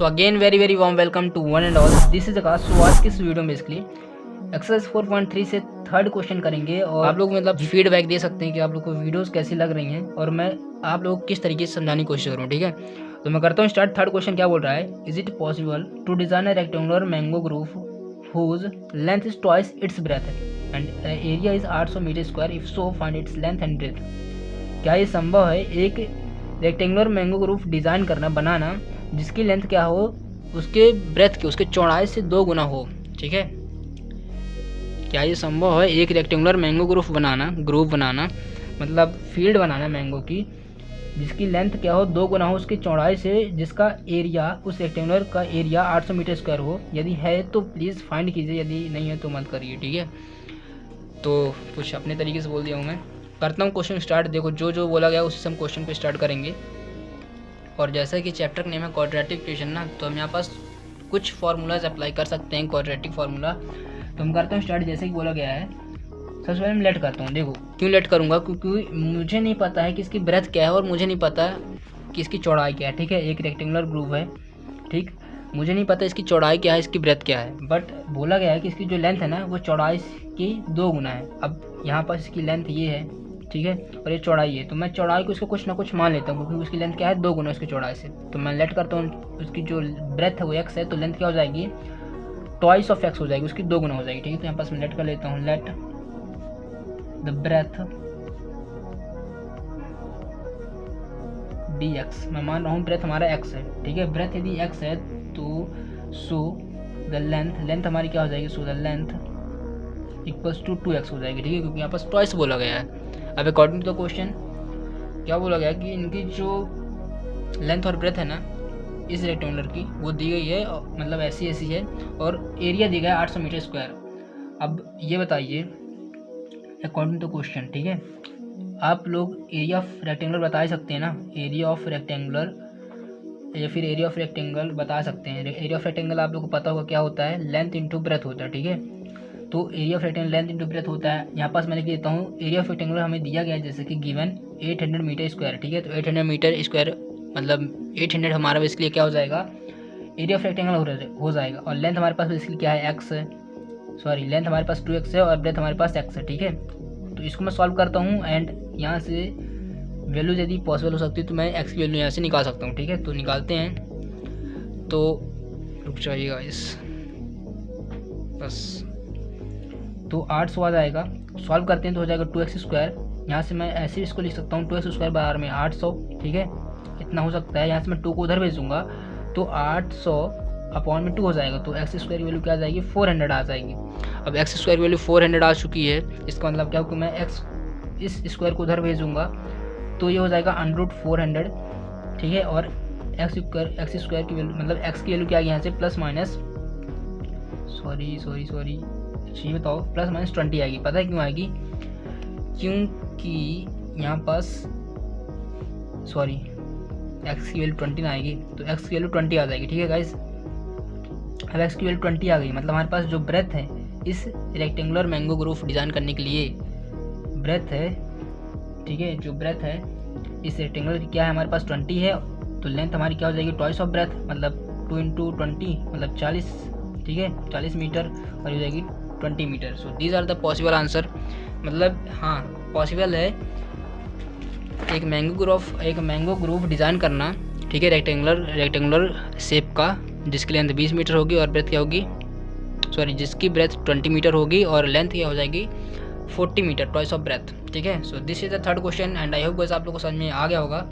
So again very warm welcome to one and all, this is Akash. So आज की इस video में basically exercise 4.3 से थर्ड क्वेश्चन करेंगे और आप लोग मतलब फीडबैक दे सकते हैं कि आप लोग को वीडियोस कैसी लग रही हैं और मैं आप लोग को किस तरीके से समझाने की कोशिश करूँ। ठीक है, तो मैं करता हूँ स्टार्ट। थर्ड क्वेश्चन क्या बोल रहा है, is it possible to design a rectangular mango grove whose length is twice its breadth and area is 800 metre square, if so find its length and breadth. क्या ये संभव है एक रेक्टेंगुलर मैंगो ग्रूव डिज़ाइन करना, बनाना, जिसकी length क्या हो उसके ब्रेथ की, उसके चौड़ाई से 2 गुना हो। ठीक है, क्या ये संभव है एक रेक्टेंगुलर मैंगो ग्रूव बनाना मतलब फील्ड बनाना मैंगो की, जिसकी लेंथ क्या हो 2 गुना हो उसकी चौड़ाई से, जिसका एरिया उस रेक्टेंगुलर का एरिया 800 मीटर स्क्वायर हो। यदि है तो प्लीज़ फाइंड कीजिए, यदि नहीं है तो मत करिए। ठीक है, तो कुछ अपने तरीके से बोल दिया हूँ मैं। करता हूँ क्वेश्चन स्टार्ट। देखो जो बोला गया उसी से हम क्वेश्चन पे स्टार्ट करेंगे। और जैसा कि चैप्टर का नेम है क्वाड्रेटिक इक्वेशन ना, तो हम यहाँ पास कुछ फार्मूलाज अप्लाई कर सकते हैं, क्वाड्रेटिक फार्मूला। तो हम करते हैं स्टार्ट जैसे कि बोला गया है। सबसे पहले मैं लेट करता हूँ। देखो क्यों लेट करूँगा, क्योंकि मुझे नहीं पता है कि इसकी ब्रेथ क्या है और मुझे नहीं पता कि इसकी चौड़ाई क्या है। ठीक है, एक रेक्टेंगुलर ग्रूव है, ठीक, मुझे नहीं पता इसकी चौड़ाई क्या है, इसकी ब्रेथ क्या है, बट बोला गया है कि इसकी जो लेंथ है ना वो चौड़ाई की 2 गुना है। अब यहाँ पर इसकी लेंथ ये है, ठीक है, और ये चौड़ाई है, तो मैं चौड़ाई को इसको कुछ ना कुछ मान लेता हूँ क्योंकि उसकी लेंथ क्या है 2 गुना उसकी चौड़ाई से। तो मैं लेट करता हूँ, उसकी जो ब्रेथ है वो एक्स है, तो लेंथ क्या हो जाएगी ट्वाइस ऑफ एक्स हो जाएगी, उसकी 2 गुना हो जाएगी। ठीक है, तो यहाँ पास मैं लेट कर लेता हूँ, let the breadth be x. मैं मान रहा हूँ ब्रेथ हमारा एक्स है। ठीक है, ब्रेथ यदि एक्स है तो सो द लेंथ हमारी क्या हो जाएगी, so the length equals to 2x हो जाएगी। ठीक है, क्योंकि यहाँ पर ट्वाइस बोला गया है। अब अकॉर्डिंग टू द क्वेश्चन क्या बोला गया कि इनकी जो लेंथ और ब्रेथ है ना इस रेक्टेंगुलर की वो दी गई है, मतलब ऐसी है, और एरिया दिया गया है 800 मीटर स्क्वायर। अब ये बताइए अकॉर्डिंग टू क्वेश्चन, ठीक है, आप लोग एरिया ऑफ रेक्टेंगुलर बता ही सकते हैं ना, एरिया ऑफ रेक्टेंगुलर या फिर एरिया ऑफ रेक्टेंगल बता सकते हैं। एरिया ऑफ रेक्टेंगल आप लोग को पता होगा क्या होता है, लेंथ इंटू ब्रेथ होता है। ठीक है, तो area of rectangle length into breadth होता है। यहाँ पास मैं लिख देता हूँ एरिया ऑफ रेक्टेंगुलर हमें दिया गया है जैसे कि गिवन 800 मीटर स्क्वायर। ठीक है, तो 800 मीटर स्क्वायर मतलब 800 हमारा बेसिकली क्या हो जाएगा, एरिया ऑफ रेक्टेंगल हो जाएगा। और लेंथ हमारे पास बेसिकली क्या है, एक्स है, सॉरी लेंथ हमारे पास 2x है और ब्रेथ हमारे पास x है। ठीक है, तो इसको मैं सॉल्व करता हूँ एंड यहाँ से वैल्यूज यदि पॉसिबल हो सकती है तो मैं x की वैल्यू यहाँ से निकाल सकता हूँ। ठीक है, तो निकालते हैं, तो रुक जाइएगा इस बस, तो 800 आ जाएगा। सॉल्व करते हैं तो हो जाएगा 2x स्क्वायर। यहाँ से मैं ऐसे इसको लिख सकता हूँ 2x स्क्वायर बार में 800। ठीक है, इतना हो सकता है। यहाँ से मैं 2 को उधर भेजूँगा तो 800 अपॉन में 2 हो जाएगा, तो एक्स स्क्वायर की वैल्यू क्या आ जाएगी 400 आ जाएगी। अब एक्स स्क्वायर की वैल्यू 400 आ चुकी है, इसका मतलब क्या हो कि मैं एक्स इस स्क्वायर को उधर भेजूँगा तो ये हो जाएगा √400। ठीक है, और एक्स स्क्वायर की वैल्यू मतलब एक्स की वैल्यू क्या आ गई यहाँ से प्लस माइनस सॉरी ये बताओ प्लस माइनस 20 आएगी। पता है क्यों आएगी, क्योंकि यहाँ पास सॉरी एक्स की वैल्यू 20 ना आएगी, तो एक्स की वैल्यू 20 आ जाएगी। ठीक है गाइस, अब एक्स की वैल्यू 20 आ गई, मतलब हमारे पास जो ब्रेथ है इस रेक्टेंगुलर मैंगो ग्रूव डिज़ाइन करने के लिए ब्रेथ है, ठीक है, जो ब्रेथ है इस रेक्टेंगुलर की क्या है हमारे पास 20 है, तो लेंथ हमारी क्या हो जाएगी ट्वाइस ऑफ ब्रेथ मतलब 2 × 20 मतलब 40। ठीक है, 40 मीटर और हो जाएगी 20 metre. So these are the possible answer, मतलब हाँ पॉसिबल है एक मैंगो ग्रूव डिज़ाइन करना। ठीक है, रेक्टेंगुलर शेप का, जिसकी लेंथ 20 मीटर होगी और ब्रेथ क्या होगी, सॉरी जिसकी ब्रेथ 20 मीटर होगी और लेंथ क्या हो जाएगी 40 मीटर, ट्वाइस ऑफ ब्रेथ। ठीक है, so this is the third question and I hope guys आप लोगों को समझ में आ गया होगा।